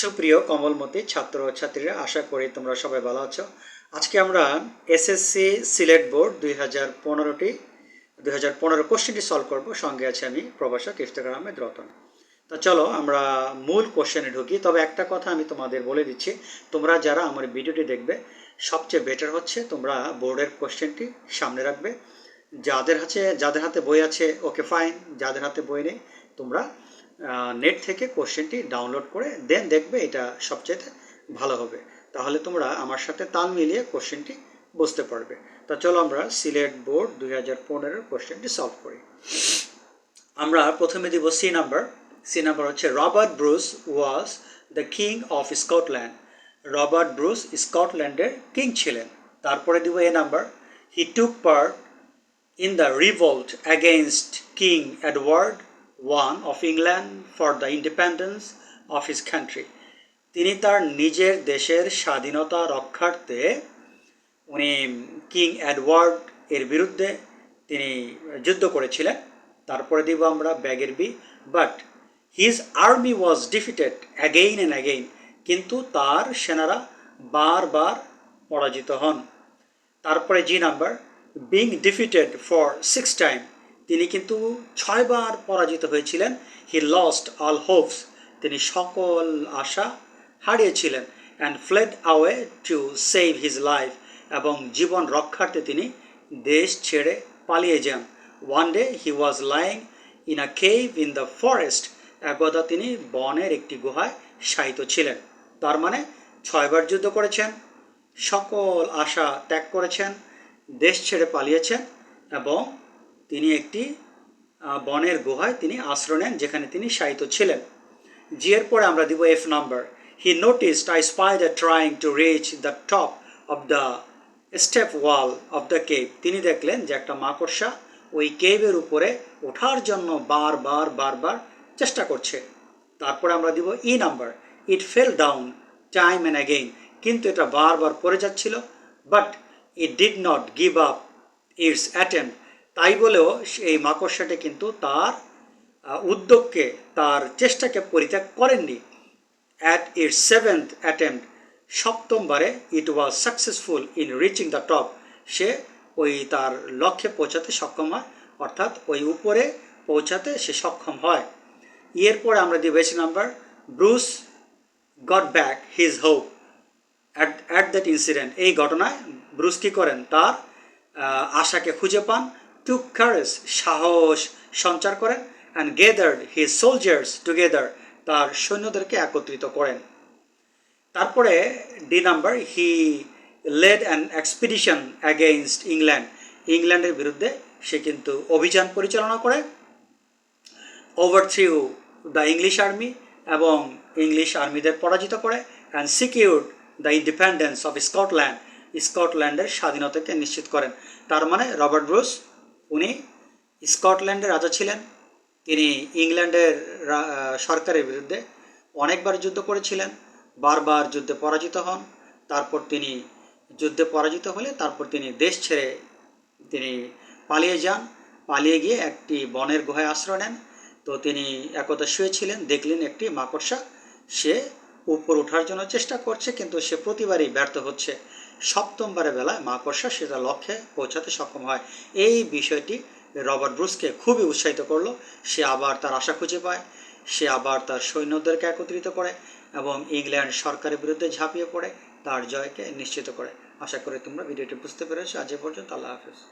সুপ্রিয় কমলমতি ছাত্র ও ছাত্রীরা, আশা করি তোমরা সবাই ভালো আছো। আজকে আমরা এসএসসি সিলেট বোর্ড 2015 কোশ্চেনটি সলভ করব। সঙ্গে আছে আমি প্রভাষক ইফতেখার আহমেদ রতন। তো চলো আমরা মূল কোশ্চেনে ঢুকি। তবে একটা কথা আমি তোমাদের বলে দিচ্ছি, তোমরা যারা আমার ভিডিওটি দেখবে সবচেয়ে বেটার হচ্ছে তোমরা বোর্ডের কোশ্চেনটি সামনে রাখবে। যাদের হাতে বই আছে ওকে ফাইন, যাদের হাতে বই নেই তোমরা নেট থেকে কোশ্চেনটি ডাউনলোড করে দেন দেখবে, এটা সবচেয়ে ভালো হবে। তাহলে তোমরা আমার সাথে তাল মিলিয়ে কোশ্চেনটি বুঝতে পারবে। তা চলো আমরা সিলেট বোর্ড 2015 কোশ্চেনটি সলভ করি। আমরা প্রথমে দিব সি নাম্বার হচ্ছে Robert Bruce was the king of Scotland. Robert Bruce স্কটল্যান্ডের কিং ছিলেন। তারপরে দিব A number, he took part in the revolt against King Edward I of England for the independence of his country. তিনি তার নিজের দেশের স্বাধীনতা রক্ষার্থে উনি কিং এডওয়ার্ড এর বিরুদ্ধে তিনি যুদ্ধ করেছিলেন। তারপরে দিব আমরা ব্যাগের B, but his army was defeated again and again, কিন্তু তার সেনারা বারবার পরাজিত হন। তারপরে G number, being defeated for 6 time, তিনি কিন্তু 6 বার পরাজিত হয়েছিলেন। হি লস্ট অল হোপস, তিনি সকল আশা হারিয়েছিলেন। And fled away to save his life, এবং জীবন রক্ষার্থে তিনি দেশ ছেড়ে পালিয়ে যান। One day he was lying in a cave in the forest, একদা তিনি বনের একটি গুহায় শায়িত ছিলেন। তার মানে 6 বার যুদ্ধ করেছেন, সকল আশা ত্যাগ করেছেন, দেশ ছেড়ে পালিয়েছেন, এবং তিনি একটি বনের গুহায় তিনি আশ্রয় নেন যেখানে তিনি শায়িত ছিলেন। জি এর পরে আমরা দিব F number, he noticed I spider trying to reach the top of the step wall of the cave, তিনি দেখলেন যে একটা মাকড়সা ওই কেভের উপরে ওঠার জন্য বারবার চেষ্টা করছে। তারপরে আমরা দিব E number, it fail down time and again, কিন্তু এটা বারবার পড়ে যাচ্ছিল। But it did not give up it's attempt, তাই বলেও এই মাকড়সাটি কিন্তু তার উদ্যোগকে, তার চেষ্টাকে পরিত্যাগ করেননি। অ্যাট ইটস 7th অ্যাটেম্প্ট, 7মবারে it was successful in reaching the top, সে ওই তার লক্ষ্যে পৌঁছাতে সক্ষম হয়, অর্থাৎ ওই উপরে পৌঁছাতে সে সক্ষম হয়। এরপরে আমরা দিব S number, Bruce goat back his hope at that incident, এই ঘটনায় ব্রুস কী করেন, তার আশাকে খুঁজে পান। টুক কারেজ, সাহস সঞ্চার করেন। And gathered his soldiers together, তার সৈন্যদেরকে একত্রিত করেন। তারপরে ডি নাম্বার, he led an expedition against England, ইংল্যান্ডের বিরুদ্ধে সে কিন্তু অভিযান পরিচালনা করে। ওভারথ্রিউ দ্য ইংলিশ আর্মি, এবং ইংলিশ আর্মিদের পরাজিত করে। And secured the independence of Scotland, স্কটল্যান্ডের স্বাধীনতাকে নিশ্চিত করেন। তার মানে রবার্ট ব্রুস উনি স্কটল্যান্ডের রাজা ছিলেন। তিনি ইংল্যান্ডের সরকারের বিরুদ্ধে অনেকবার যুদ্ধ করেছিলেন, বারবার যুদ্ধে পরাজিত হন। তারপর তিনি যুদ্ধে পরাজিত হলে তারপর তিনি দেশ ছেড়ে তিনি পালিয়ে যান। পালিয়ে গিয়ে একটি বনের গুহায় আশ্রয় নেন। তো তিনি একদা শুয়েছিলেন, দেখলেন একটি মাকড়সা, সে উপর ওঠার জন্য চেষ্টা করছে, কিন্তু সে প্রতিবারই ব্যর্থ হচ্ছে। 7মবারের বেলায় মাকড়সা সেটা লক্ষ্যে পৌঁছাতে সক্ষম হয়। এই বিষয়টি রবার্ট ব্রুসকে খুবই উৎসাহিত করলো। সে আবার তার আশা খুঁজে পায়, সে আবার তার সৈন্যদেরকে একত্রিত করে এবং ইংল্যান্ড সরকারের বিরুদ্ধে ঝাঁপিয়ে পড়ে তার জয়কে নিশ্চিত করে। আশা করি তোমরা ভিডিওটি বুঝতে পেরেছো। আজ এ পর্যন্ত, আল্লাহ হাফেজ।